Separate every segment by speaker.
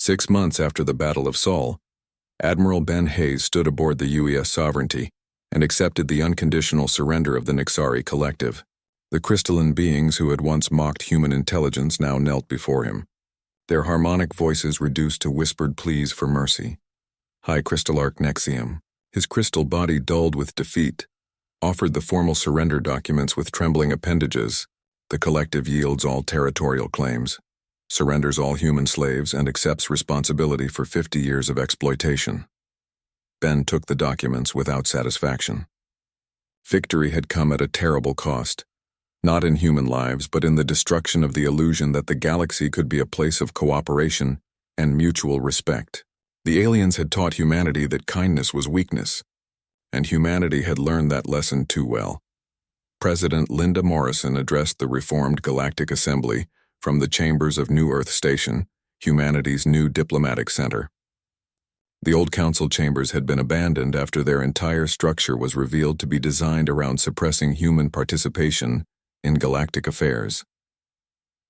Speaker 1: 6 months after the Battle of Sol, Admiral Ben Hayes stood aboard the UES Sovereignty and accepted the unconditional surrender of the Nixari Collective. The crystalline beings who had once mocked human intelligence now knelt before him, their harmonic voices reduced to whispered pleas for mercy. High Crystallarch Nexium, his crystal body dulled with defeat, offered the formal surrender documents with trembling appendages. The collective yields all territorial claims, surrenders all human slaves, and accepts responsibility for 50 years of exploitation. Ben took the documents without satisfaction. Victory had come at a terrible cost, not in human lives, but in the destruction of the illusion that the galaxy could be a place of cooperation and mutual respect. The aliens had taught humanity that kindness was weakness, and humanity had learned that lesson too well. President Linda Morrison addressed the reformed Galactic Assembly from the chambers of New Earth Station, humanity's new diplomatic center. The old council chambers had been abandoned after their entire structure was revealed to be designed around suppressing human participation in galactic affairs.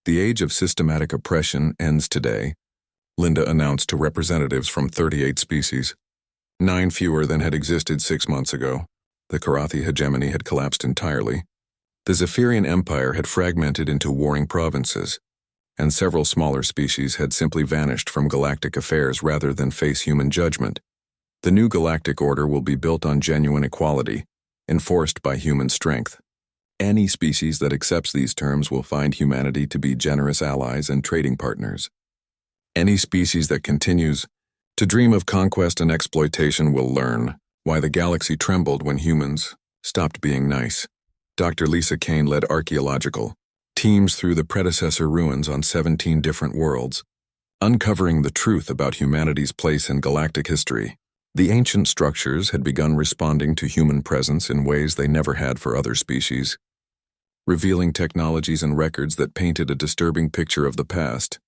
Speaker 1: The age of systematic oppression ends today, Linda announced to representatives from 38 species, 9 fewer than had existed 6 months ago. The Karathi hegemony had collapsed entirely. The Zephyrian Empire had fragmented into warring provinces, and several smaller species had simply vanished from galactic affairs rather than face human judgment. The new galactic order will be built on genuine equality, enforced by human strength. Any species that accepts these terms will find humanity to be generous allies and trading partners. Any species that continues to dream of conquest and exploitation will learn why the galaxy trembled when humans stopped being nice. Dr. Lisa Kane led archaeological teams through the predecessor ruins on 17 different worlds, uncovering the truth about humanity's place in galactic history. The ancient structures had begun responding to human presence in ways they never had for other species, revealing technologies and records that painted a disturbing picture of the past.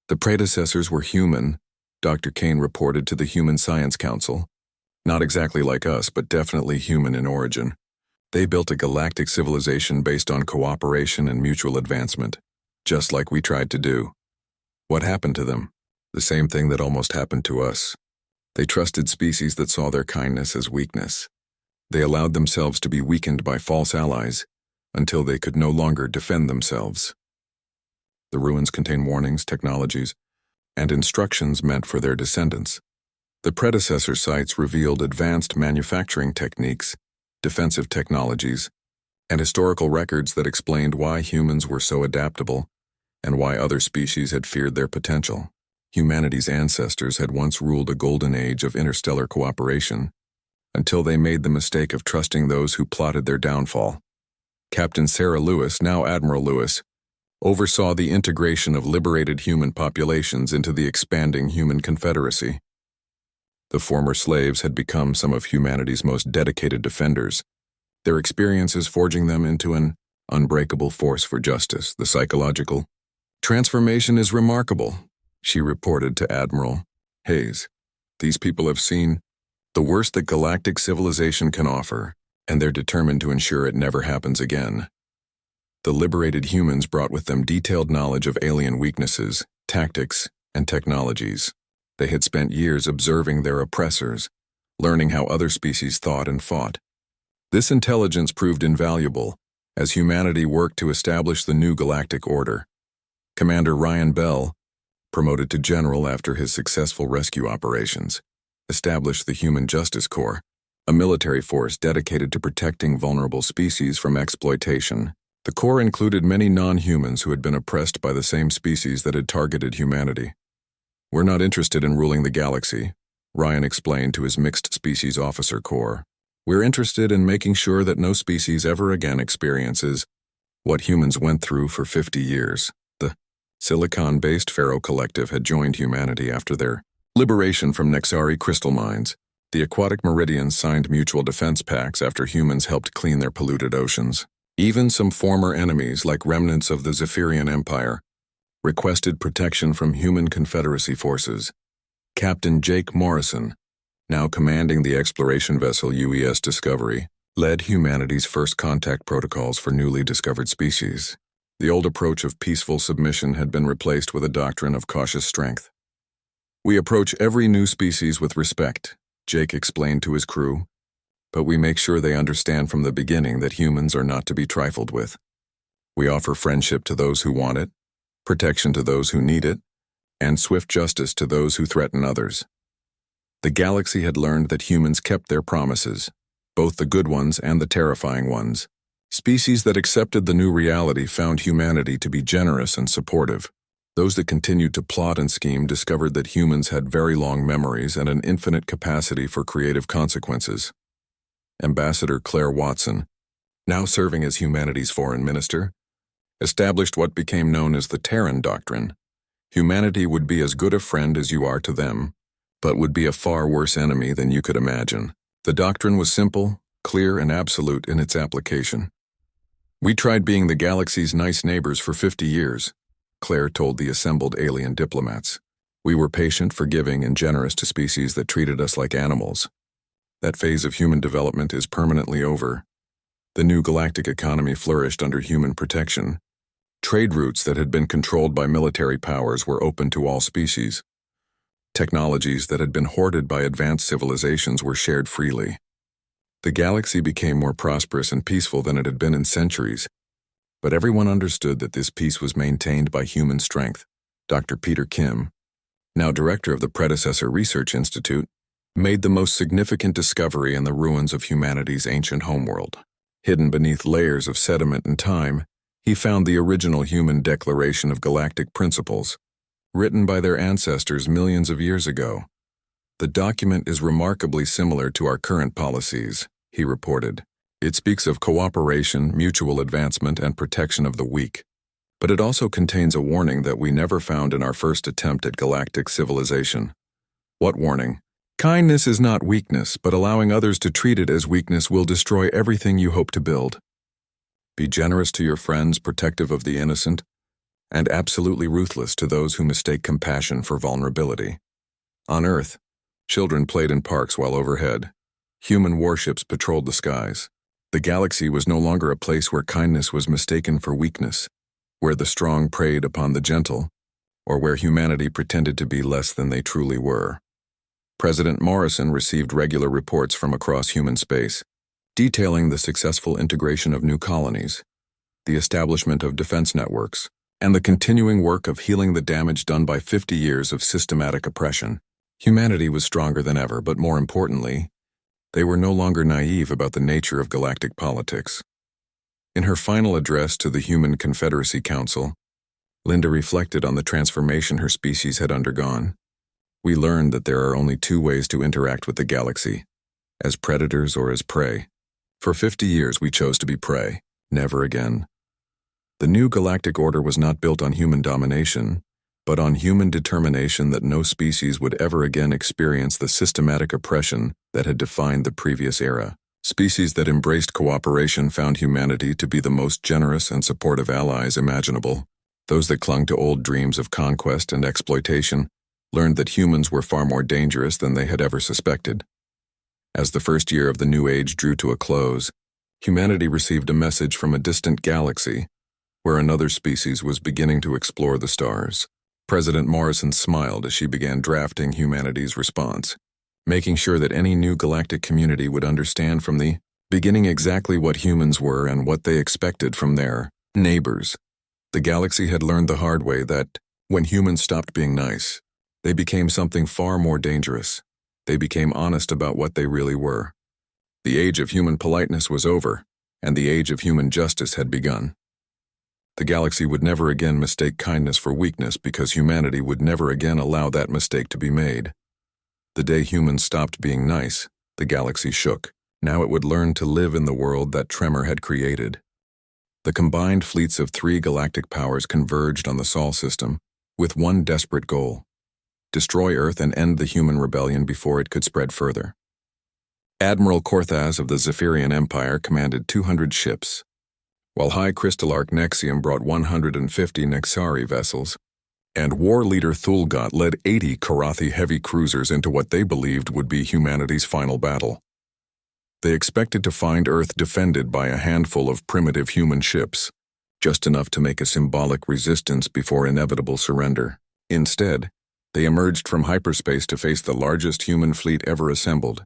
Speaker 1: The predecessors were human, Dr. Kane reported to the Human Science Council. Not exactly like us, but definitely human in origin. They built a galactic civilization based on cooperation and mutual advancement, just like we tried to do. What happened to them? The same thing that almost happened to us. They trusted species that saw their kindness as weakness. They allowed themselves to be weakened by false allies until they could no longer defend themselves. The ruins contain warnings, technologies, and instructions meant for their descendants. The predecessor sites revealed advanced manufacturing techniques, defensive technologies, and historical records that explained why humans were so adaptable and why other species had feared their potential. Humanity's ancestors had once ruled a golden age of interstellar cooperation until they made the mistake of trusting those who plotted their downfall. Captain Sarah Lewis, now Admiral Lewis, oversaw the integration of liberated human populations into the expanding human confederacy. The former slaves had become some of humanity's most dedicated defenders, their experiences forging them into an unbreakable force for justice. The psychological transformation is remarkable, she reported to Admiral Hayes. These people have seen the worst that galactic civilization can offer, and they're determined to ensure it never happens again. The liberated humans brought with them detailed knowledge of alien weaknesses, tactics, and technologies. They had spent years observing their oppressors, learning how other species thought and fought. This intelligence proved invaluable as humanity worked to establish the new galactic order. Commander Ryan Bell, promoted to general after his successful rescue operations, established the Human Justice Corps, a military force dedicated to protecting vulnerable species from exploitation. The Corps included many non-humans who had been oppressed by the same species that had targeted humanity. "We're not interested in ruling the galaxy," Ryan explained to his Mixed Species Officer Corps. "We're interested in making sure that no species ever again experiences what humans went through for 50 years. The Silicon-based Pharaoh Collective had joined humanity after their liberation from Nexari crystal mines. The aquatic Meridians signed mutual defense pacts after humans helped clean their polluted oceans. Even some former enemies, like remnants of the Zephyrian Empire, requested protection from human Confederacy forces. Captain Jake Morrison, now commanding the exploration vessel UES Discovery, led humanity's first contact protocols for newly discovered species. The old approach of peaceful submission had been replaced with a doctrine of cautious strength. We approach every new species with respect, Jake explained to his crew, but we make sure they understand from the beginning that humans are not to be trifled with. We offer friendship to those who want it, protection to those who need it, and swift justice to those who threaten others. The galaxy had learned that humans kept their promises, both the good ones and the terrifying ones. Species that accepted the new reality found humanity to be generous and supportive. Those that continued to plot and scheme discovered that humans had very long memories and an infinite capacity for creative consequences. Ambassador Claire Watson, now serving as humanity's foreign minister, established what became known as the Terran Doctrine. Humanity would be as good a friend as you are to them, but would be a far worse enemy than you could imagine. The doctrine was simple, clear, and absolute in its application. We tried being the galaxy's nice neighbors for 50 years, Claire told the assembled alien diplomats. We were patient, forgiving, and generous to species that treated us like animals. That phase of human development is permanently over. The new galactic economy flourished under human protection. Trade routes that had been controlled by military powers were open to all species. Technologies that had been hoarded by advanced civilizations were shared freely. The galaxy became more prosperous and peaceful than it had been in centuries, but everyone understood that this peace was maintained by human strength. Dr. Peter Kim, now director of the predecessor Research Institute, made the most significant discovery in the ruins of humanity's ancient homeworld. Hidden beneath layers of sediment and time, he found the original human Declaration of Galactic Principles, written by their ancestors millions of years ago. The document is remarkably similar to our current policies, he reported. It speaks of cooperation, mutual advancement, and protection of the weak. But it also contains a warning that we never found in our first attempt at galactic civilization. What warning? Kindness is not weakness, but allowing others to treat it as weakness will destroy everything you hope to build. Be generous to your friends, protective of the innocent, and absolutely ruthless to those who mistake compassion for vulnerability. On Earth, children played in parks while overhead. Human warships patrolled the skies. The galaxy was no longer a place where kindness was mistaken for weakness, where the strong preyed upon the gentle, or where humanity pretended to be less than they truly were. President Morrison received regular reports from across human space, detailing the successful integration of new colonies, the establishment of defense networks, and the continuing work of healing the damage done by 50 years of systematic oppression. Humanity was stronger than ever, but more importantly, they were no longer naive about the nature of galactic politics. In her final address to the Human Confederacy Council, Linda reflected on the transformation her species had undergone. We learned that there are only two ways to interact with the galaxy, as predators or as prey. For 50 years we chose to be prey, never again. The new galactic order was not built on human domination, but on human determination that no species would ever again experience the systematic oppression that had defined the previous era. Species that embraced cooperation found humanity to be the most generous and supportive allies imaginable. Those that clung to old dreams of conquest and exploitation learned that humans were far more dangerous than they had ever suspected. As the first year of the new age drew to a close, humanity received a message from a distant galaxy, where another species was beginning to explore the stars. President Morrison smiled as she began drafting humanity's response, making sure that any new galactic community would understand from the beginning exactly what humans were and what they expected from their neighbors. The galaxy had learned the hard way that, when humans stopped being nice, they became something far more dangerous. They became honest about what they really were. The age of human politeness was over, and the age of human justice had begun. The galaxy would never again mistake kindness for weakness because humanity would never again allow that mistake to be made. The day humans stopped being nice, the galaxy shook. Now it would learn to live in the world that tremor had created. The combined fleets of 3 galactic powers converged on the Sol system with one desperate goal: destroy Earth and end the human rebellion before it could spread further. Admiral Korthaz of the Zephyrian Empire commanded 200 ships, while High Crystallarch Nexium brought 150 Nexari vessels, and war leader Thulgot led 80 Karathi heavy cruisers into what they believed would be humanity's final battle. They expected to find Earth defended by a handful of primitive human ships, just enough to make a symbolic resistance before inevitable surrender. Instead, They emerged from hyperspace to face the largest human fleet ever assembled.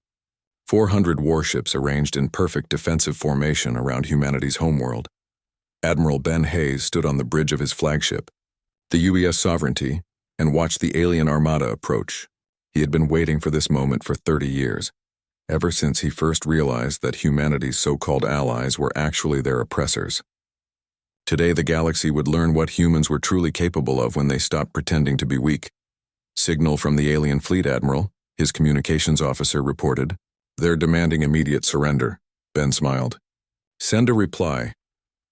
Speaker 1: 400 warships arranged in perfect defensive formation around humanity's homeworld. Admiral Ben Hayes stood on the bridge of his flagship, the UES Sovereignty, and watched the alien armada approach. He had been waiting for this moment for 30 years, ever since he first realized that humanity's so-called allies were actually their oppressors. Today the galaxy would learn what humans were truly capable of when they stopped pretending to be weak. Signal from the alien fleet admiral, his communications officer reported. They're demanding immediate surrender. Ben smiled. Send a reply.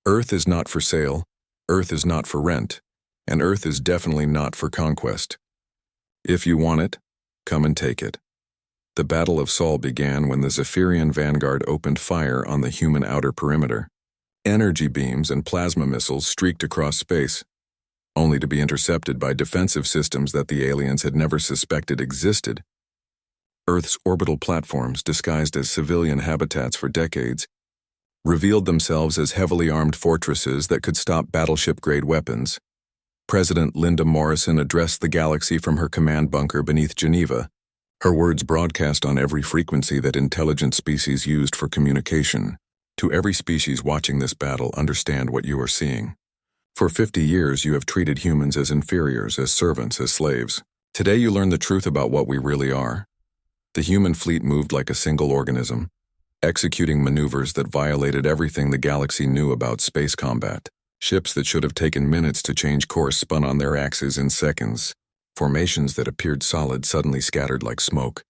Speaker 1: Earth is not for sale, Earth is not for rent, and Earth is definitely not for conquest. If you want it, come and take it. The Battle of Sol began when the Zephyrian vanguard opened fire on the human outer perimeter. Energy beams and plasma missiles streaked across space, only to be intercepted by defensive systems that the aliens had never suspected existed. Earth's orbital platforms, disguised as civilian habitats for decades, revealed themselves as heavily armed fortresses that could stop battleship-grade weapons. President Lyndon Morrison addressed the galaxy from her command bunker beneath Geneva, her words broadcast on every frequency that intelligent species used for communication. To every species watching this battle, understand what you are seeing. For 50 years, you have treated humans as inferiors, as servants, as slaves. Today you learn the truth about what we really are. The human fleet moved like a single organism, executing maneuvers that violated everything the galaxy knew about space combat. Ships that should have taken minutes to change course spun on their axes in seconds. Formations that appeared solid suddenly scattered like smoke,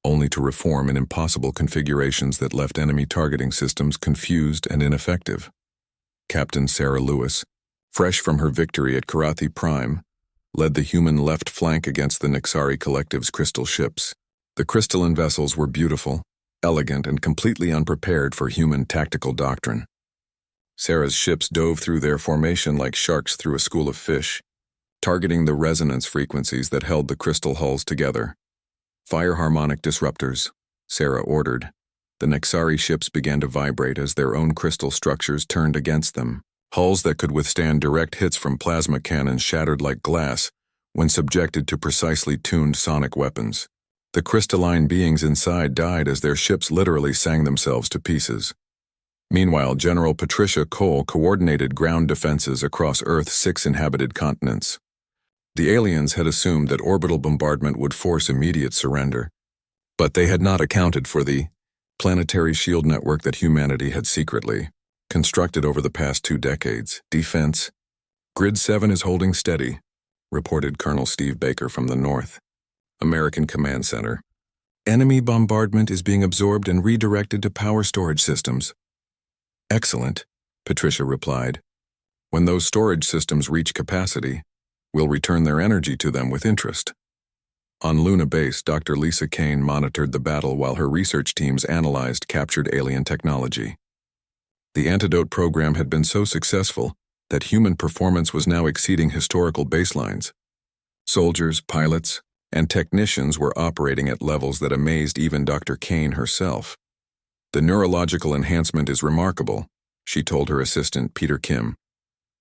Speaker 1: only to reform in impossible configurations that left enemy targeting systems confused and ineffective. Captain Sarah Lewis, fresh from her victory at Karathi Prime, led the human left flank against the Nixari Collective's crystal ships. The crystalline vessels were beautiful, elegant, and completely unprepared for human tactical doctrine. Sarah's ships dove through their formation like sharks through a school of fish, targeting the resonance frequencies that held the crystal hulls together. Fire harmonic disruptors, Sarah ordered. The Nixari ships began to vibrate as their own crystal structures turned against them. Hulls that could withstand direct hits from plasma cannons shattered like glass when subjected to precisely tuned sonic weapons. The crystalline beings inside died as their ships literally sang themselves to pieces. Meanwhile, General Patricia Cole coordinated ground defenses across Earth's 6 inhabited continents. The aliens had assumed that orbital bombardment would force immediate surrender, but they had not accounted for the planetary shield network that humanity had secretly constructed over the past 2 decades. Defense. Grid 7 is holding steady, reported Colonel Steve Baker from the North American Command Center. Enemy bombardment is being absorbed and redirected to power storage systems. Excellent, Patricia replied. When those storage systems reach capacity, we'll return their energy to them with interest. On Luna Base, Dr. Lisa Kane monitored the battle while her research teams analyzed captured alien technology. The antidote program had been so successful that human performance was now exceeding historical baselines. Soldiers, pilots, and technicians were operating at levels that amazed even Dr. Kane herself. The neurological enhancement is remarkable, she told her assistant Peter Kim.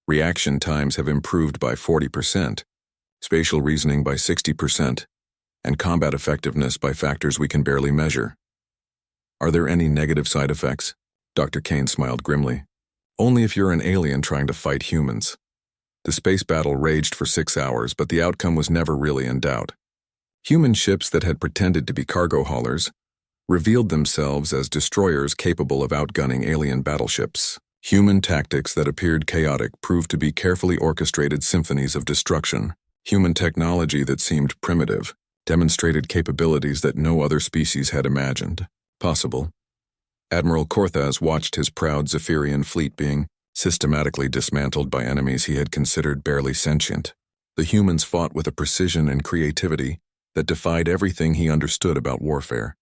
Speaker 1: Reaction times have improved by 40%, spatial reasoning by 60%, and combat effectiveness by factors we can barely measure. Are there any negative side effects? Dr. Kane smiled grimly. Only if you're an alien trying to fight humans. The space battle raged for 6 hours, but the outcome was never really in doubt. Human ships that had pretended to be cargo haulers revealed themselves as destroyers capable of outgunning alien battleships. Human tactics that appeared chaotic proved to be carefully orchestrated symphonies of destruction. Human technology that seemed primitive demonstrated capabilities that no other species had imagined possible. Admiral Korthas watched his proud Zephyrian fleet being systematically dismantled by enemies he had considered barely sentient. The humans fought with a precision and creativity that defied everything he understood about warfare.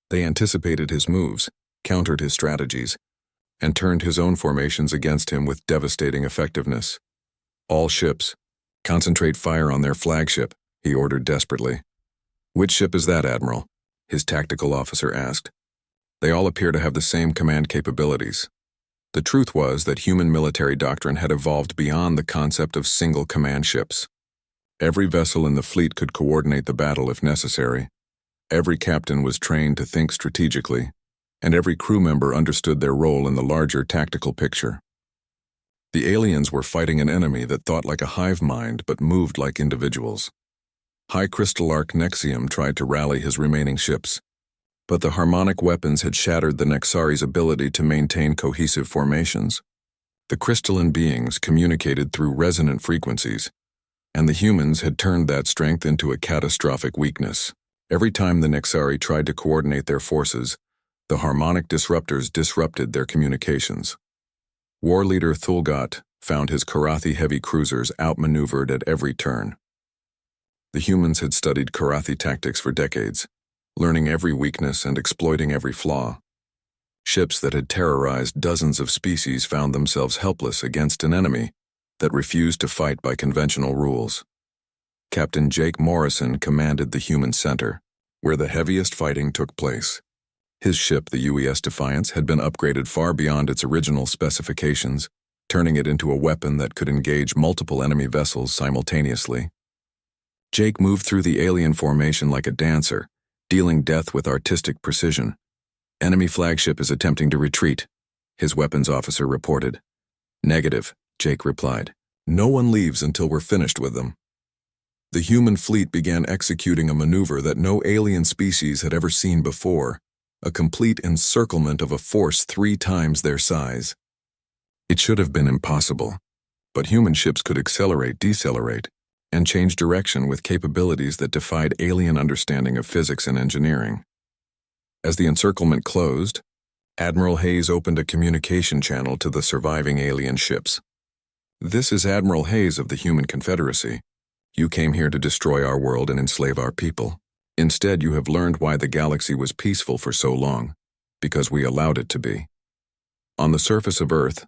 Speaker 1: They anticipated his moves, countered his strategies, and turned his own formations against him with devastating effectiveness. All ships, concentrate fire on their flagship, he ordered desperately. Which ship is that, Admiral? His tactical officer asked. They all appear to have the same command capabilities. The truth was that human military doctrine had evolved beyond the concept of single command ships. Every vessel in the fleet could coordinate the battle if necessary. Every captain was trained to think strategically, and every crew member understood their role in the larger tactical picture. The aliens were fighting an enemy that thought like a hive mind but moved like individuals. High Crystallarch Nexium tried to rally his remaining ships, but the harmonic weapons had shattered the Nexari's ability to maintain cohesive formations. The crystalline beings communicated through resonant frequencies, and the humans had turned that strength into a catastrophic weakness. Every time the Nexari tried to coordinate their forces, the harmonic disruptors disrupted their communications. War leader Thulgat found his Karathi heavy cruisers outmaneuvered at every turn. The humans had studied Karathi tactics for decades, learning every weakness and exploiting every flaw. Ships that had terrorized dozens of species found themselves helpless against an enemy that refused to fight by conventional rules. Captain Jake Morrison commanded the human center, where the heaviest fighting took place. His ship, the UES Defiance, had been upgraded far beyond its original specifications, turning it into a weapon that could engage multiple enemy vessels simultaneously. Jake moved through the alien formation like a dancer, dealing death with artistic precision. "Enemy flagship is attempting to retreat," his weapons officer reported. "Negative," Jake replied. "No one leaves until we're finished with them." The human fleet began executing a maneuver that no alien species had ever seen before, a complete encirclement of a force 3 times their size. It should have been impossible, but human ships could accelerate, decelerate, and change direction with capabilities that defied alien understanding of physics and engineering. As the encirclement closed, Admiral Hayes opened a communication channel to the surviving alien ships. "This is Admiral Hayes of the Human Confederacy. You came here to destroy our world and enslave our people. Instead, you have learned why the galaxy was peaceful for so long, because we allowed it to be." On the surface of Earth,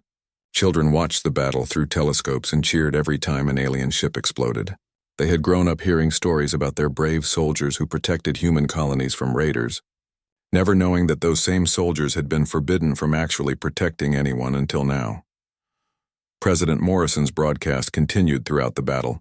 Speaker 1: children watched the battle through telescopes and cheered every time an alien ship exploded. They had grown up hearing stories about their brave soldiers who protected human colonies from raiders, never knowing that those same soldiers had been forbidden from actually protecting anyone until now. President Morrison's broadcast continued throughout the battle,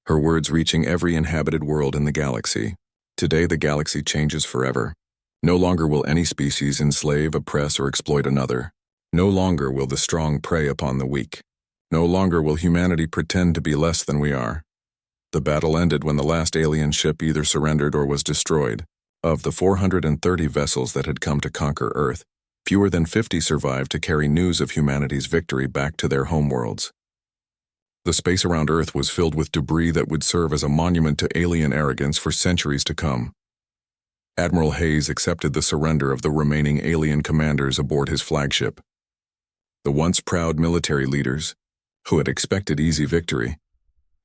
Speaker 1: her words reaching every inhabited world in the galaxy. "Today the galaxy changes forever. No longer will any species enslave, oppress, or exploit another. No longer will the strong prey upon the weak. No longer will humanity pretend to be less than we are." The battle ended when the last alien ship either surrendered or was destroyed. Of the 430 vessels that had come to conquer Earth, fewer than 50 survived to carry news of humanity's victory back to their homeworlds. The space around Earth was filled with debris that would serve as a monument to alien arrogance for centuries to come. Admiral Hayes accepted the surrender of the remaining alien commanders aboard his flagship. The once proud military leaders, who had expected easy victory,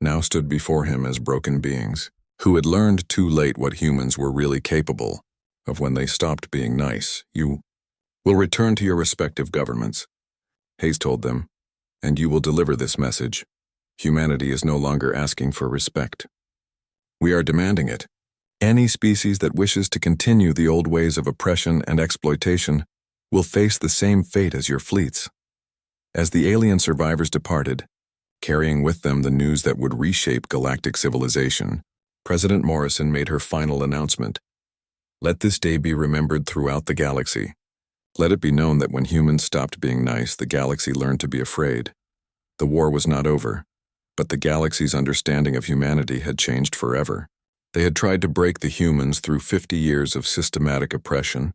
Speaker 1: now stood before him as broken beings, who had learned too late what humans were really capable of when they stopped being nice. "You will return to your respective governments," Hayes told them, "and you will deliver this message. Humanity is no longer asking for respect. We are demanding it. Any species that wishes to continue the old ways of oppression and exploitation will face the same fate as your fleets." As the alien survivors departed, carrying with them the news that would reshape galactic civilization, President Morrison made her final announcement. "Let this day be remembered throughout the galaxy. Let it be known that when humans stopped being nice, the galaxy learned to be afraid. The war was not over, but the galaxy's understanding of humanity had changed forever. They had tried to break the humans through 50 years of systematic oppression,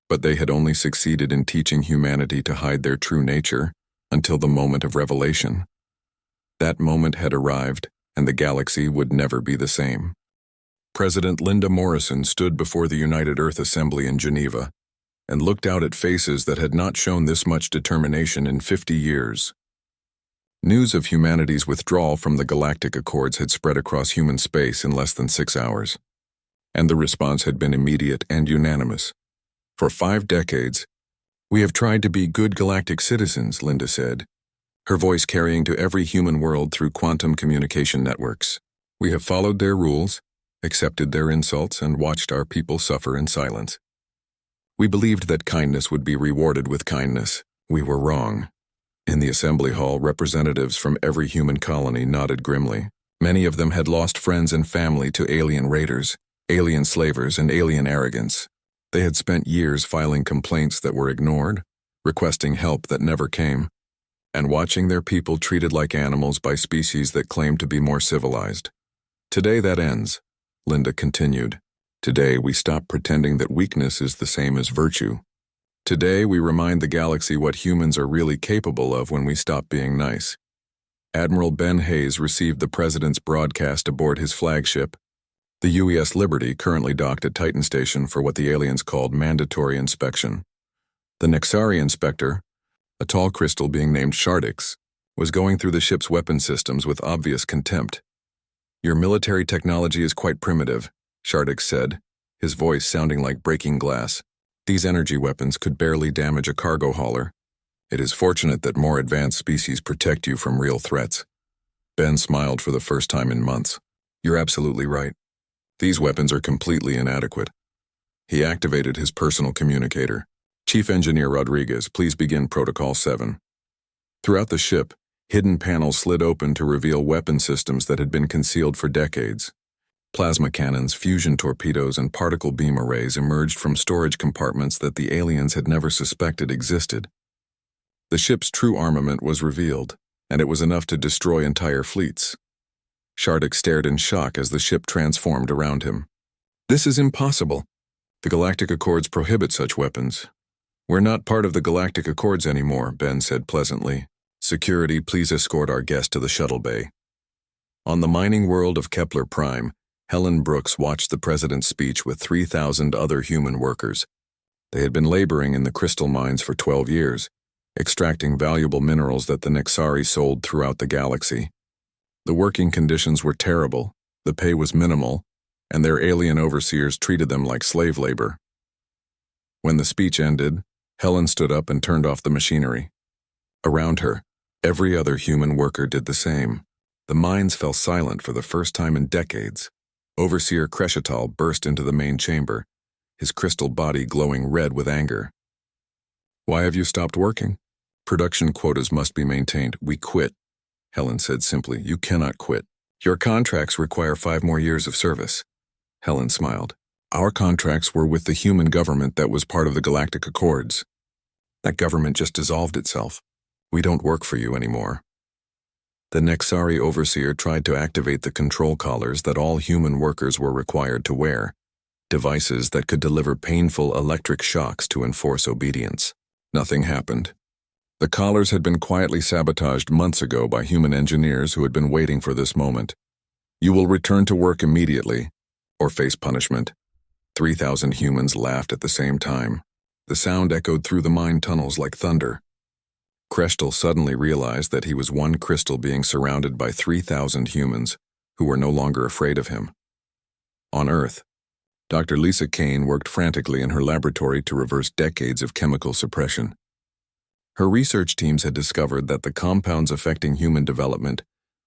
Speaker 1: but they had only succeeded in teaching humanity to hide their true nature until the moment of revelation. That moment had arrived, and the galaxy would never be the same." President Linda Morrison stood before the United Earth Assembly in Geneva and looked out at faces that had not shown this much determination in 50 years. News of humanity's withdrawal from the Galactic Accords had spread across human space in less than 6 hours, and the response had been immediate and unanimous. "For 5 decades, we have tried to be good galactic citizens," Linda said, her voice carrying to every human world through quantum communication networks. "We have followed their rules, accepted their insults, and watched our people suffer in silence. We believed that kindness would be rewarded with kindness. We were wrong." In the assembly hall, representatives from every human colony nodded grimly. Many of them had lost friends and family to alien raiders, alien slavers, and alien arrogance. They had spent years filing complaints that were ignored, requesting help that never came, and watching their people treated like animals by species that claimed to be more civilized. Today that ends, Linda continued. Today we stop pretending that weakness is the same as virtue. Today we remind the galaxy what humans are really capable of when we stop being nice. Admiral Ben Hayes received the President's broadcast aboard his flagship, the UES Liberty, currently docked at Titan Station for what the aliens called mandatory inspection. The Nexari inspector, a tall crystal being named Shardix, was going through the ship's weapon systems with obvious contempt. "Your military technology is quite primitive," Shardix said, his voice sounding like breaking glass. "These energy weapons could barely damage a cargo hauler. It is fortunate that more advanced species protect you from real threats." Ben smiled for the first time in months. "You're absolutely right. These weapons are completely inadequate." He activated his personal communicator. "Chief Engineer Rodriguez, please begin Protocol 7. Throughout the ship, hidden panels slid open to reveal weapon systems that had been concealed for decades. Plasma cannons, fusion torpedoes, and particle beam arrays emerged from storage compartments that the aliens had never suspected existed. The ship's true armament was revealed, and it was enough to destroy entire fleets. Shardix stared in shock as the ship transformed around him. "This is impossible. The Galactic Accords prohibit such weapons." "We're not part of the Galactic Accords anymore," Ben said pleasantly. "Security, please escort our guest to the shuttle bay." On the mining world of Kepler Prime, Helen Brooks watched the President's speech with 3,000 other human workers. They had been laboring in the crystal mines for 12 years, extracting valuable minerals that the Nexari sold throughout the galaxy. The working conditions were terrible, the pay was minimal, and their alien overseers treated them like slave labor. When the speech ended, Helen stood up and turned off the machinery. Around her, every other human worker did the same. The mines fell silent for the first time in decades. Overseer Crescital burst into the main chamber, his crystal body glowing red with anger. "Why have you stopped working?" "Production quotas must be maintained. We quit," Helen said simply. "You cannot quit. Your contracts require 5 more years of service." Helen smiled. "Our contracts were with the human government that was part of the Galactic Accords. That government just dissolved itself. We don't work for you anymore." The Nexari overseer tried to activate the control collars that all human workers were required to wear, devices that could deliver painful electric shocks to enforce obedience. Nothing happened. The collars had been quietly sabotaged months ago by human engineers who had been waiting for this moment. "You will return to work immediately, or face punishment." 3,000 humans laughed at the same time. The sound echoed through the mine tunnels like thunder. Crescital suddenly realized that he was one crystal being surrounded by 3,000 humans who were no longer afraid of him. On Earth, Dr. Lisa Kane worked frantically in her laboratory to reverse decades of chemical suppression. Her research teams had discovered that the compounds affecting human development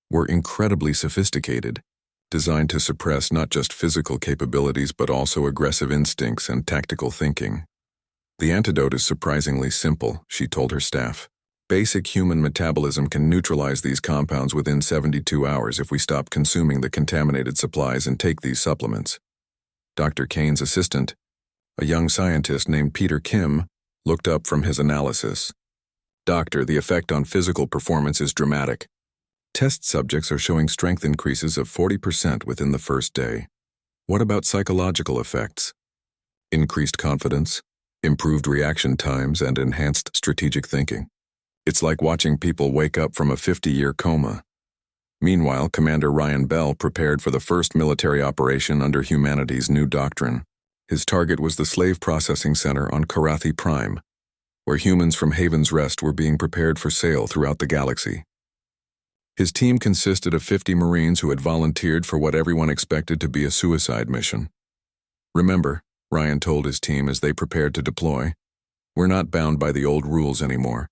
Speaker 1: were incredibly sophisticated, designed to suppress not just physical capabilities but also aggressive instincts and tactical thinking. "The antidote is surprisingly simple," she told her staff. "Basic human metabolism can neutralize these compounds within 72 hours if we stop consuming the contaminated supplies and take these supplements." Dr. Kane's assistant, a young scientist named Peter Kim, looked up from his analysis. "Doctor, the effect on physical performance is dramatic. Test subjects are showing strength increases of 40% within the first day. What about psychological effects?" "Increased confidence, improved reaction times, and enhanced strategic thinking. It's like watching people wake up from a 50-year coma." Meanwhile, Commander Ryan Bell prepared for the first military operation under humanity's new doctrine. His target was the slave processing center on Karathi Prime, where humans from Haven's Rest were being prepared for sale throughout the galaxy. His team consisted of 50 Marines who had volunteered for what everyone expected to be a suicide mission. "Remember," Ryan told his team as they prepared to deploy, "we're not bound by the old rules anymore.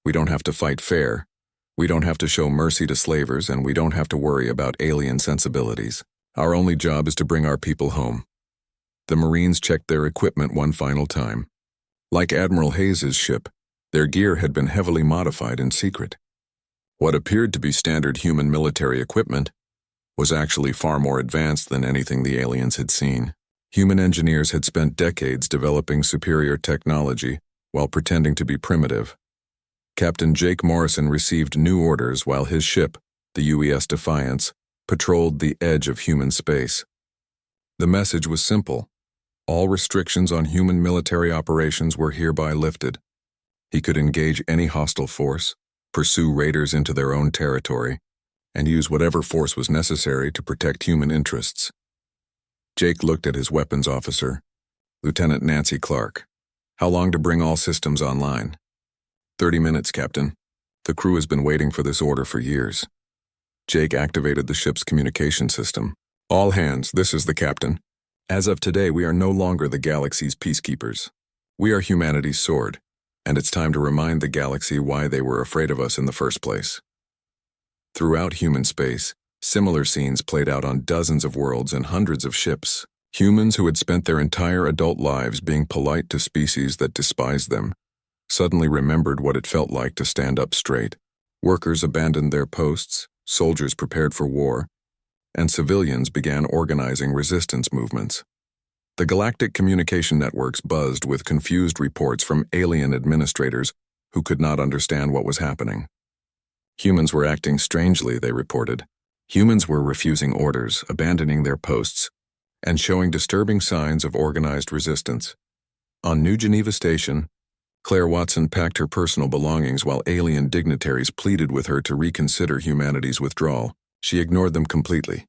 Speaker 1: We don't have to fight fair. We don't have to show mercy to slavers, and we don't have to worry about alien sensibilities. Our only job is to bring our people home." The Marines checked their equipment one final time. Like Admiral Hayes's ship, their gear had been heavily modified in secret. What appeared to be standard human military equipment was actually far more advanced than anything the aliens had seen. Human engineers had spent decades developing superior technology while pretending to be primitive. Captain Jake Morrison received new orders while his ship, the UES Defiance, patrolled the edge of human space. The message was simple. All restrictions on human military operations were hereby lifted. He could engage any hostile force, pursue raiders into their own territory, and use whatever force was necessary to protect human interests. Jake looked at his weapons officer, Lieutenant Nancy Clark. How long to bring all systems online? 30 minutes, Captain. The crew has been waiting for this order for years. Jake activated the ship's communication system. All hands, this is the captain. As of today, we are no longer the galaxy's peacekeepers. We are humanity's sword, and it's time to remind the galaxy why they were afraid of us in the first place. Throughout human space, similar scenes played out on dozens of worlds and hundreds of ships. Humans who had spent their entire adult lives being polite to species that despised them suddenly remembered what it felt like to stand up straight. Workers abandoned their posts, soldiers prepared for war, and civilians began organizing resistance movements. The galactic communication networks buzzed with confused reports from alien administrators who could not understand what was happening. Humans were acting strangely, they reported. Humans were refusing orders, abandoning their posts, and showing disturbing signs of organized resistance. On New Geneva Station, Claire Watson packed her personal belongings while alien dignitaries pleaded with her to reconsider humanity's withdrawal. She ignored them completely,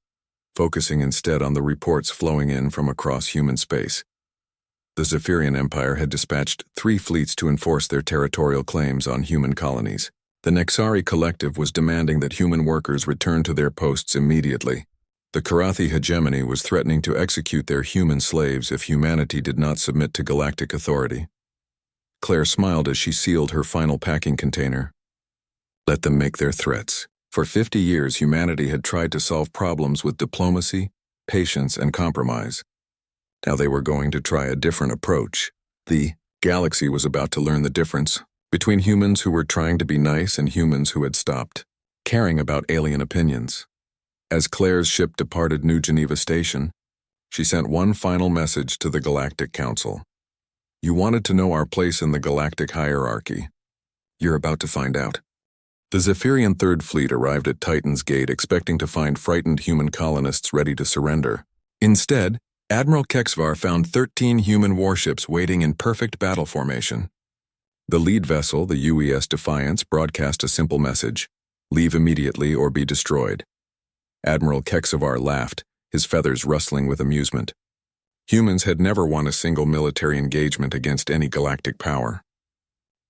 Speaker 1: focusing instead on the reports flowing in from across human space. The Zephyrian Empire had dispatched 3 fleets to enforce their territorial claims on human colonies. The Nexari Collective was demanding that human workers return to their posts immediately. The Karathi hegemony was threatening to execute their human slaves if humanity did not submit to galactic authority. Claire smiled as she sealed her final packing container. Let them make their threats. For 50 years, humanity had tried to solve problems with diplomacy, patience, and compromise. Now they were going to try a different approach. The galaxy was about to learn the difference between humans who were trying to be nice and humans who had stopped caring about alien opinions. As Claire's ship departed New Geneva Station, she sent one final message to the Galactic Council. You wanted to know our place in the galactic hierarchy. You're about to find out. The Zephyrian Third Fleet arrived at Titan's Gate expecting to find frightened human colonists ready to surrender. Instead, Admiral Kexvar found 13 human warships waiting in perfect battle formation. The lead vessel, the UES Defiance, broadcast a simple message: leave immediately or be destroyed. Admiral Kexvar laughed, his feathers rustling with amusement. Humans had never won a single military engagement against any galactic power.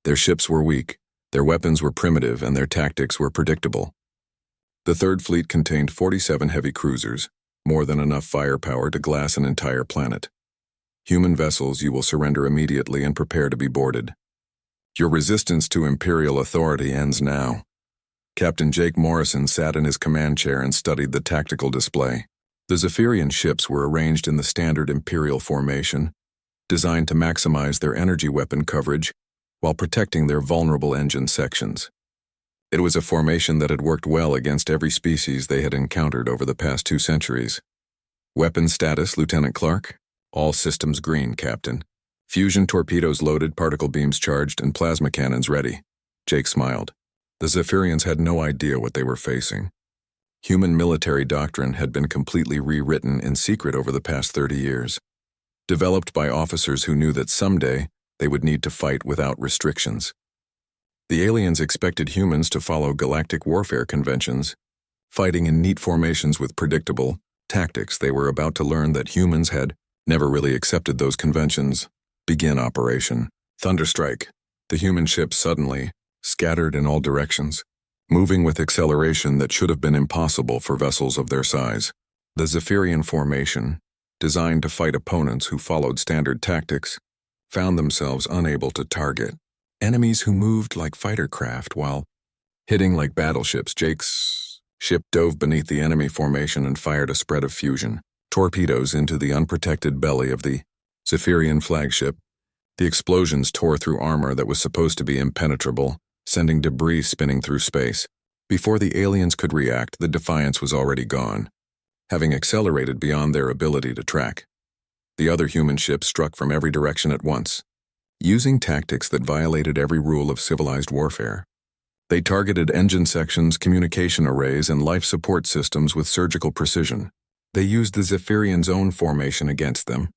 Speaker 1: Their ships were weak, their weapons were primitive, and their tactics were predictable. The Third Fleet contained 47 heavy cruisers, more than enough firepower to glass an entire planet. Human vessels, you will surrender immediately and prepare to be boarded. Your resistance to Imperial authority ends now. Captain Jake Morrison sat in his command chair and studied the tactical display. The Zephyrian ships were arranged in the standard Imperial formation, designed to maximize their energy weapon coverage while protecting their vulnerable engine sections. It was a formation that had worked well against every species they had encountered over the past 2 centuries. Weapon status, Lieutenant Clark? All systems green, Captain. Fusion torpedoes loaded, particle beams charged, and plasma cannons ready. Jake smiled. The Zephyrians had no idea what they were facing. Human military doctrine had been completely rewritten in secret over the past 30 years, developed by officers who knew that someday they would need to fight without restrictions. The aliens expected humans to follow galactic warfare conventions, fighting in neat formations with predictable tactics. They were about to learn that humans had never really accepted those conventions. Begin operation. Thunderstrike. The human ships suddenly scattered in all directions, moving with acceleration that should have been impossible for vessels of their size. The Zephyrian formation, designed to fight opponents who followed standard tactics, found themselves unable to target enemies who moved like fighter craft while hitting like battleships. Jake's ship dove beneath the enemy formation and fired a spread of fusion torpedoes into the unprotected belly of the Zephyrian flagship. The explosions tore through armor that was supposed to be impenetrable, sending debris spinning through space. Before the aliens could react, the Defiance was already gone. having accelerated beyond their ability to track. The other human ships struck from every direction at once, using tactics that violated every rule of civilized warfare. They targeted engine sections, communication arrays, and life support systems with surgical precision. They used the Zephyrians' own formation against them,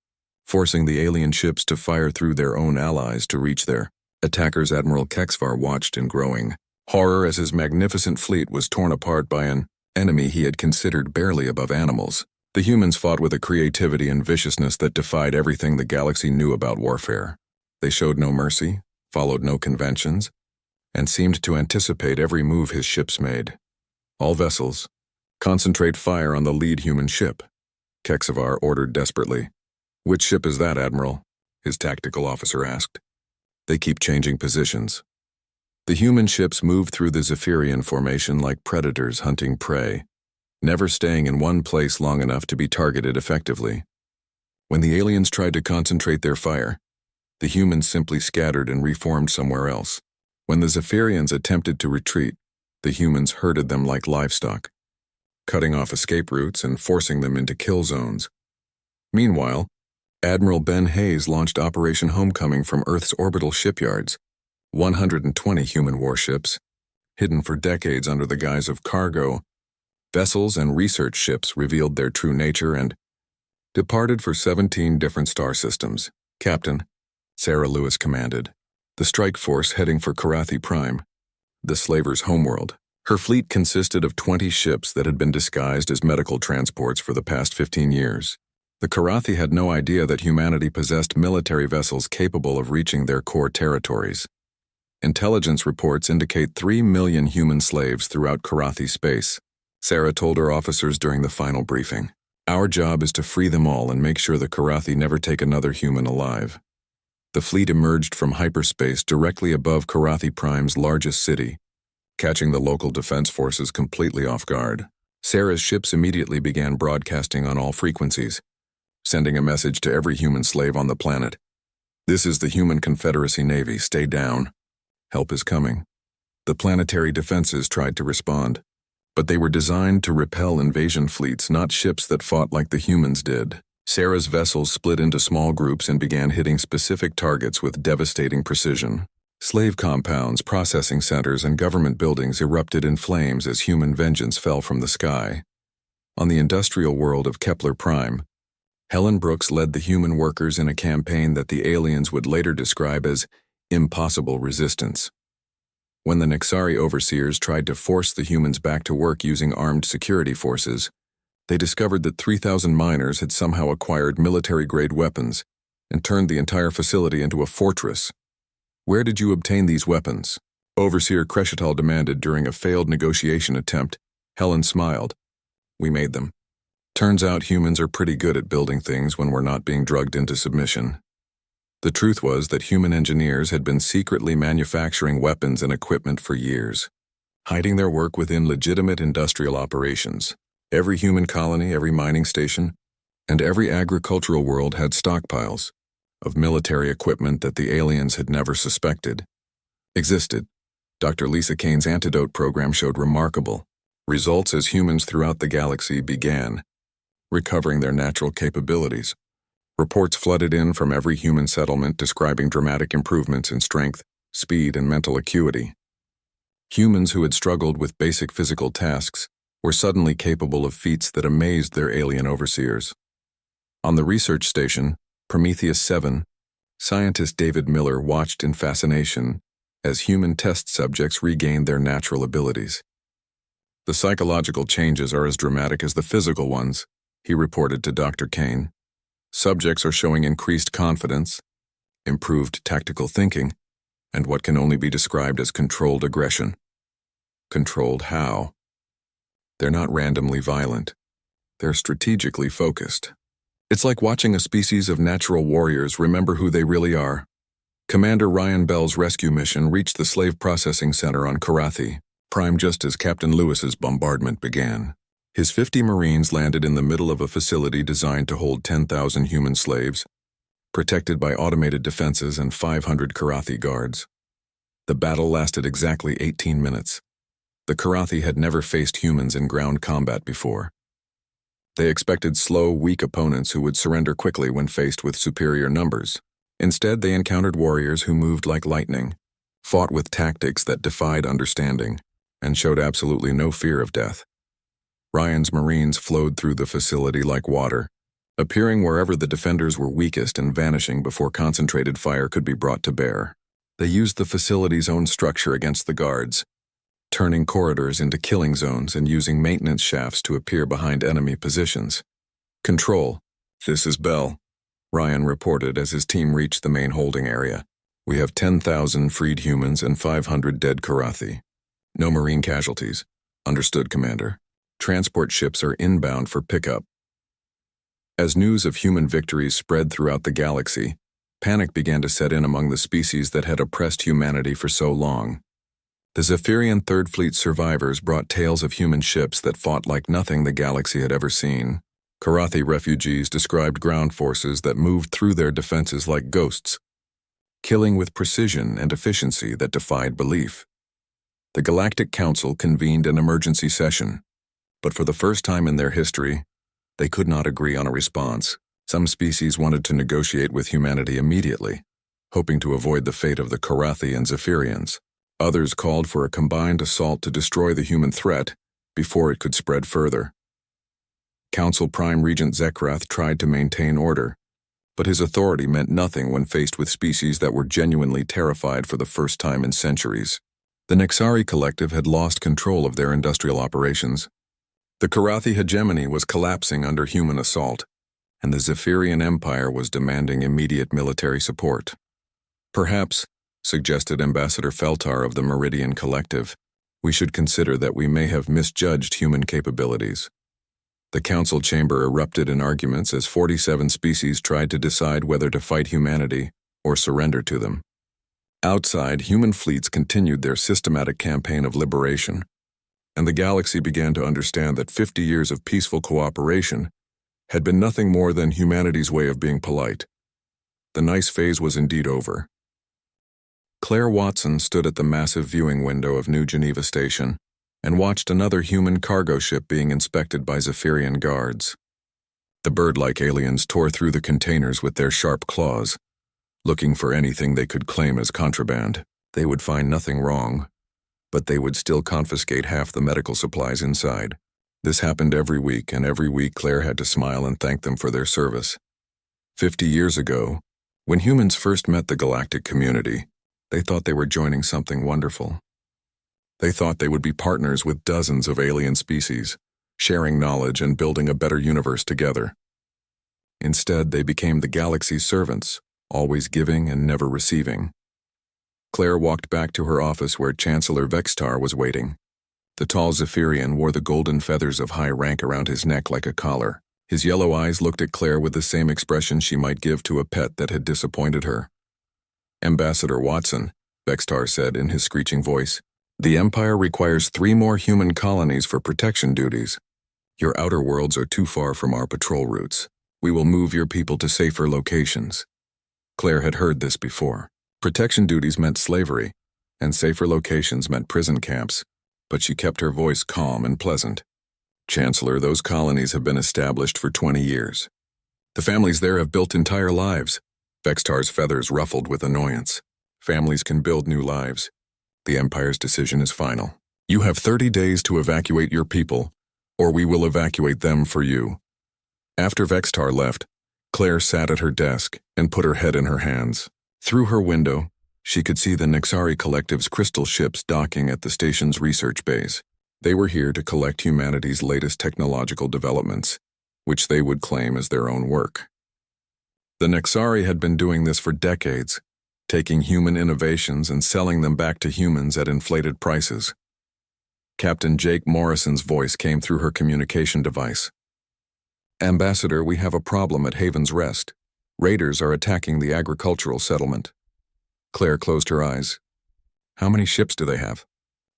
Speaker 1: forcing the alien ships to fire through their own allies to reach their attackers. Admiral Kexvar watched in growing horror as his magnificent fleet was torn apart by an enemy he had considered barely above animals. The humans fought with a creativity and viciousness that defied everything the galaxy knew about warfare. They showed no mercy, followed no conventions, and seemed to anticipate every move his ships made. All vessels, concentrate fire on the lead human ship, Kexvar ordered desperately. Which ship is that, Admiral? His tactical officer asked. They keep changing positions. The human ships moved through the Zephyrian formation like predators hunting prey, never staying in one place long enough to be targeted effectively. When the aliens tried to concentrate their fire, the humans simply scattered and reformed somewhere else. When the Zephyrians attempted to retreat, the humans herded them like livestock, cutting off escape routes and forcing them into kill zones. Meanwhile, Admiral Ben Hayes launched Operation Homecoming from Earth's orbital shipyards. 120 human warships, hidden for decades under the guise of cargo, vessels and research ships, revealed their true nature and departed for 17 different star systems. Captain, Sarah Lewis commanded, the strike force heading for Karathi Prime, the slaver's homeworld. Her fleet consisted of 20 ships that had been disguised as medical transports for the past 15 years. The Karathi had no idea that humanity possessed military vessels capable of reaching their core territories. Intelligence reports indicate 3 million human slaves throughout Karathi space. Sarah told her officers during the final briefing, "Our job is to free them all and make sure the Karathi never take another human alive." The fleet emerged from hyperspace directly above Karathi Prime's largest city, catching the local defense forces completely off guard. Sarah's ships immediately began broadcasting on all frequencies, sending a message to every human slave on the planet. "This is the Human Confederacy Navy. Stay down. Help is coming." The planetary defenses tried to respond, but they were designed to repel invasion fleets, not ships that fought like the humans did. Sarah's vessels split into small groups and began hitting specific targets with devastating precision. Slave compounds, processing centers, and government buildings erupted in flames as human vengeance fell from the sky. On the industrial world of Kepler Prime, Helen Brooks led the human workers in a campaign that the aliens would later describe as impossible resistance. When the Nixari overseers tried to force the humans back to work using armed security forces, they discovered that 3,000 miners had somehow acquired military-grade weapons and turned the entire facility into a fortress. "Where did you obtain these weapons?" Overseer Crescital demanded during a failed negotiation attempt. Helen smiled. "We made them. Turns out humans are pretty good at building things when we're not being drugged into submission." The truth was that human engineers had been secretly manufacturing weapons and equipment for years, hiding their work within legitimate industrial operations. Every human colony, every mining station, and every agricultural world had stockpiles of military equipment that the aliens had never suspected existed. Dr. Lisa Kane's antidote program showed remarkable results as humans throughout the galaxy began recovering their natural capabilities. Reports flooded in from every human settlement describing dramatic improvements in strength, speed, and mental acuity. Humans who had struggled with basic physical tasks were suddenly capable of feats that amazed their alien overseers. On the research station, Prometheus 7, scientist David Miller watched in fascination as human test subjects regained their natural abilities. "The psychological changes are as dramatic as the physical ones," he reported to Dr. Kane. "Subjects are showing increased confidence, improved tactical thinking, and what can only be described as controlled aggression." Controlled how? They're not randomly violent. They're strategically focused. It's like watching a species of natural warriors remember who they really are. Commander Ryan Bell's rescue mission reached the slave processing center on Karathi Prime just as Captain Lewis's bombardment began. His 50 Marines landed in the middle of a facility designed to hold 10,000 human slaves, protected by automated defenses and 500 Karathi guards. The battle lasted exactly 18 minutes. The Karathi had never faced humans in ground combat before. They expected slow, weak opponents who would surrender quickly when faced with superior numbers. Instead, they encountered warriors who moved like lightning, fought with tactics that defied understanding, and showed absolutely no fear of death. Ryan's Marines flowed through the facility like water, appearing wherever the defenders were weakest and vanishing before concentrated fire could be brought to bear. They used the facility's own structure against the guards, turning corridors into killing zones and using maintenance shafts to appear behind enemy positions. "Control, this is Bell," Ryan reported as his team reached the main holding area. "We have 10,000 freed humans and 500 dead Karathi. No Marine casualties." "Understood, Commander. Transport ships are inbound for pickup." As news of human victories spread throughout the galaxy, panic began to set in among the species that had oppressed humanity for so long. The Zephyrian Third Fleet survivors brought tales of human ships that fought like nothing the galaxy had ever seen. Karathi refugees described ground forces that moved through their defenses like ghosts, killing with precision and efficiency that defied belief. The Galactic Council convened an emergency session, but for the first time in their history, they could not agree on a response. Some species wanted to negotiate with humanity immediately, hoping to avoid the fate of the Karathi and Zephyrians. Others called for a combined assault to destroy the human threat before it could spread further. Council Prime Regent Zekrath tried to maintain order, but his authority meant nothing when faced with species that were genuinely terrified for the first time in centuries. The Nexari Collective had lost control of their industrial operations. The Karathi hegemony was collapsing under human assault, and the Zephyrian Empire was demanding immediate military support. "Perhaps," suggested Ambassador Feltar of the Meridian Collective, "we should consider that we may have misjudged human capabilities." The council chamber erupted in arguments as 47 species tried to decide whether to fight humanity or surrender to them. Outside, human fleets continued their systematic campaign of liberation, and the galaxy began to understand that 50 years of peaceful cooperation had been nothing more than humanity's way of being polite. The nice phase was indeed over. Claire Watson stood at the massive viewing window of New Geneva Station and watched another human cargo ship being inspected by Zephyrian guards. The bird-like aliens tore through the containers with their sharp claws, looking for anything they could claim as contraband. They would find nothing wrong, but they would still confiscate half the medical supplies inside. This happened every week, and every week Claire had to smile and thank them for their service. 50 years ago, when humans first met the galactic community, they thought they were joining something wonderful. They thought they would be partners with dozens of alien species, sharing knowledge and building a better universe together. Instead, they became the galaxy's servants, always giving and never receiving. Claire walked back to her office where Chancellor Vextar was waiting. The tall Zephyrian wore the golden feathers of high rank around his neck like a collar. His yellow eyes looked at Claire with the same expression she might give to a pet that had disappointed her. "Ambassador Watson," Vextar said in his screeching voice, "the Empire requires 3 more human colonies for protection duties. Your outer worlds are too far from our patrol routes. We will move your people to safer locations." Claire had heard this before. Protection duties meant slavery, and safer locations meant prison camps, but she kept her voice calm and pleasant. "Chancellor, those colonies have been established for 20 years. The families there have built entire lives." Vextar's feathers ruffled with annoyance. "Families can build new lives. The Empire's decision is final. You have 30 days to evacuate your people, or we will evacuate them for you." After Vextar left, Claire sat at her desk and put her head in her hands. Through her window, she could see the Nexari Collective's crystal ships docking at the station's research base. They were here to collect humanity's latest technological developments, which they would claim as their own work. The Nexari had been doing this for decades, taking human innovations and selling them back to humans at inflated prices. Captain Jake Morrison's voice came through her communication device. "Ambassador, we have a problem at Haven's Rest. Raiders are attacking the agricultural settlement." Claire closed her eyes. "How many ships do they have?"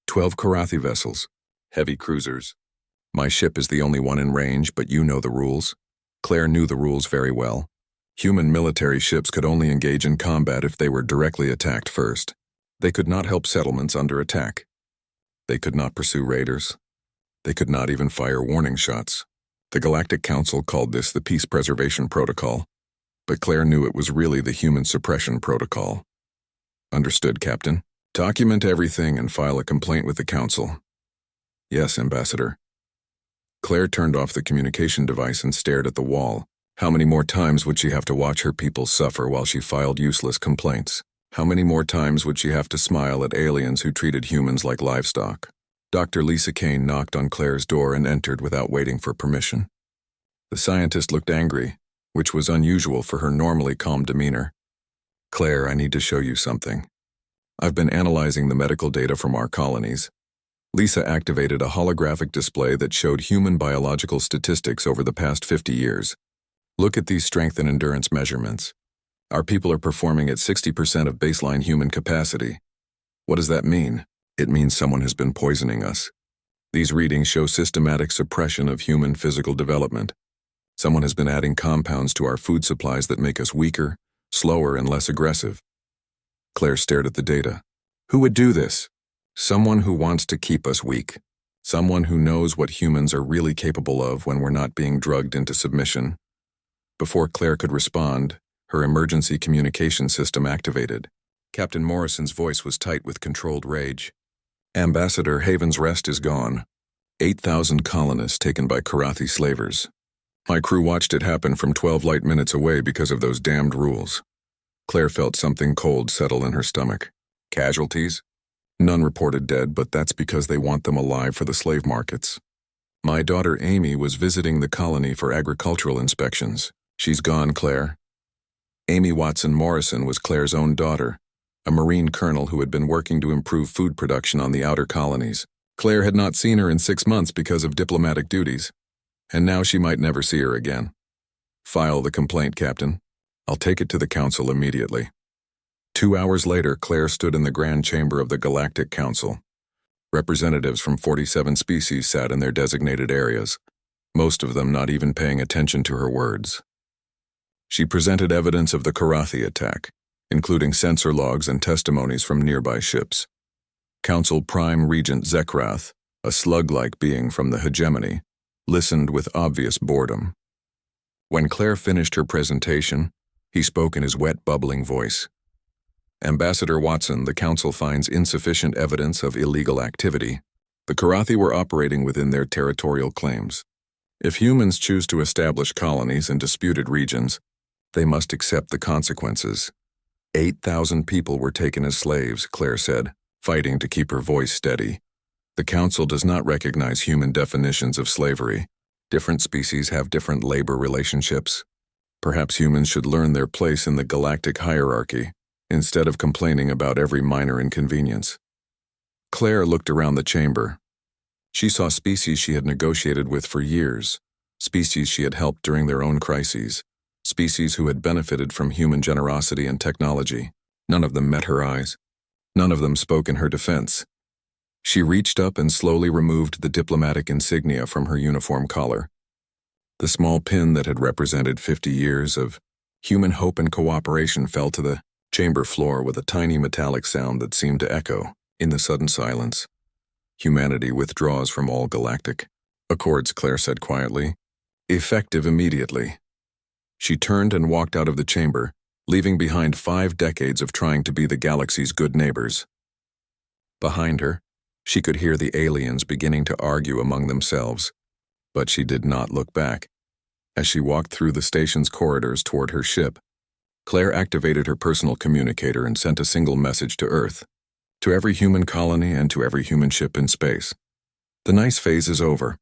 Speaker 1: 12 Karathi vessels, heavy cruisers. My ship is the only one in range, but you know the rules." Claire knew the rules very well. Human military ships could only engage in combat if they were directly attacked first. They could not help settlements under attack. They could not pursue raiders. They could not even fire warning shots. The Galactic Council called this the Peace Preservation Protocol, but Claire knew it was really the Human Suppression Protocol. Understood, Captain. Document everything and file a complaint with the Council. Yes, Ambassador. Claire turned off the communication device and stared at the wall. How many more times would she have to watch her people suffer while she filed useless complaints? How many more times would she have to smile at aliens who treated humans like livestock? Dr. Lisa Kane knocked on Claire's door and entered without waiting for permission. The scientist looked angry, which was unusual for her normally calm demeanor. Claire, I need to show you something. I've been analyzing the medical data from our colonies. Lisa activated a holographic display that showed human biological statistics over the past 50 years. Look at these strength and endurance measurements. Our people are performing at 60% of baseline human capacity. What does that mean? It means someone has been poisoning us. These readings show systematic suppression of human physical development. Someone has been adding compounds to our food supplies that make us weaker, slower, and less aggressive. Claire stared at the data. Who would do this? Someone who wants to keep us weak. Someone who knows what humans are really capable of when we're not being drugged into submission. Before Claire could respond, her emergency communication system activated. Captain Morrison's voice was tight with controlled rage. Ambassador, Haven's Rest is gone. 8,000 colonists taken by Karathi slavers. My crew watched it happen from 12 light minutes away because of those damned rules. Claire felt something cold settle in her stomach. Casualties? None reported dead, but that's because they want them alive for the slave markets. My daughter Amy was visiting the colony for agricultural inspections. She's gone, Claire. Amy Watson Morrison was Claire's own daughter, a Marine colonel who had been working to improve food production on the outer colonies. Claire had not seen her in 6 months because of diplomatic duties, and now she might never see her again. File the complaint, Captain. I'll take it to the Council immediately. 2 hours later, Claire stood in the Grand Chamber of the Galactic Council. Representatives from 47 species sat in their designated areas, most of them not even paying attention to her words. She presented evidence of the Karathi attack, including sensor logs and testimonies from nearby ships. Council Prime Regent Zekrath, a slug-like being from the hegemony, listened with obvious boredom. When Claire finished her presentation, he spoke in his wet, bubbling voice. Ambassador Watson, the Council finds insufficient evidence of illegal activity. The Karathi were operating within their territorial claims. If humans choose to establish colonies in disputed regions, they must accept the consequences. 8,000 people were taken as slaves, Claire said, fighting to keep her voice steady. The Council does not recognize human definitions of slavery. Different species have different labor relationships. Perhaps humans should learn their place in the galactic hierarchy, instead of complaining about every minor inconvenience. Claire looked around the chamber. She saw species she had negotiated with for years, species she had helped during their own crises, species who had benefited from human generosity and technology. None of them met her eyes. None of them spoke in her defense. She reached up and slowly removed the diplomatic insignia from her uniform collar. The small pin that had represented 50 years of human hope and cooperation fell to the chamber floor with a tiny metallic sound that seemed to echo in the sudden silence. Humanity withdraws from all galactic accords, Claire said quietly. Effective immediately. She turned and walked out of the chamber, leaving behind 5 decades of trying to be the galaxy's good neighbors. Behind her, she could hear the aliens beginning to argue among themselves, but she did not look back. As she walked through the station's corridors toward her ship, Claire activated her personal communicator and sent a single message to Earth, to every human colony and to every human ship in space. The nice phase is over.